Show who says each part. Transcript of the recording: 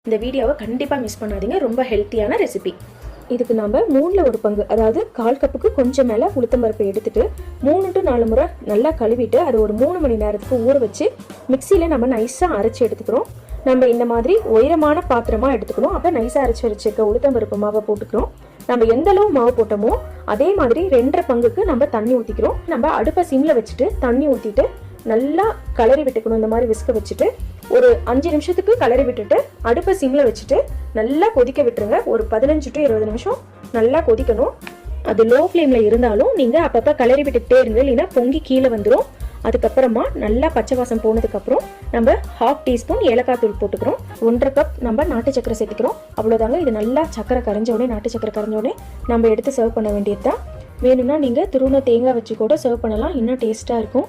Speaker 1: இந்த வீடியோவை கண்டிப்பாக மிஸ் பண்ணாதீங்க. ரொம்ப ஹெல்த்தியான ரெசிபி. இதுக்கு நம்ம 3ல் 1 பங்கு, அதாவது 1/4 கப்புக்கு கொஞ்சம் மேலே உளுத்தம்பருப்பை எடுத்துட்டு 3 to 4 முறை நல்லா கழுவிட்டு அது ஒரு 3 மணி நேரத்துக்கு ஊற வச்சு மிக்சியில் நம்ம நைஸாக அரைச்சி எடுத்துக்கிறோம். நம்ம இந்த மாதிரி உயரமான பாத்திரமாக எடுத்துக்கணும். அப்போ நைஸாக அரைச்சி வச்சுருக்க உளுத்தம்பருப்பு மாவை போட்டுக்கிறோம். நம்ம எந்த அளவு மாவு போட்டோமோ அதே மாதிரி 2.5 பங்குக்கு நம்ம தண்ணி ஊற்றிக்கிறோம். நம்ம அடுப்பை சிம்மில் வச்சுட்டு தண்ணி ஊற்றிட்டு நல்லா கலரி விட்டுக்கணும். இந்த மாதிரி விஸ்க வச்சுட்டு ஒரு 5 நிமிஷத்துக்கு கலரி விட்டுட்டு அடுப்பை சிம்மில் வச்சுட்டு நல்லா கொதிக்க விட்டுருங்க. ஒரு 15 to 20 நிமிஷம் நல்லா கொதிக்கணும். அது லோ ஃப்ளேமில் இருந்தாலும் நீங்கள் அப்பப்போ கலரி விட்டுக்கிட்டே இருங்க, இல்லைன்னா பொங்கி கீழே வந்துடும். அதுக்கப்புறமா நல்லா பச்சை வாசம் போனதுக்கப்புறம் நம்ம 1/2 டீஸ்பூன் ஏலக்காய் தூள் போட்டுக்கிறோம். 1/2 கப் நம்ம நாட்டு சக்கரை சேர்த்துக்கிறோம். அவ்வளோதாங்க. இது நல்லா சக்கரை கரைஞ்சோடனே, நாட்டு சக்கரை கரைஞ்சோடனே நம்ம எடுத்து சர்வ் பண்ண வேண்டியது தான். வேணும்னா நீங்கள் துருவன தேங்காய் வச்சு கூட சர்வ் பண்ணலாம், இன்னும் டேஸ்ட்டாக இருக்கும்.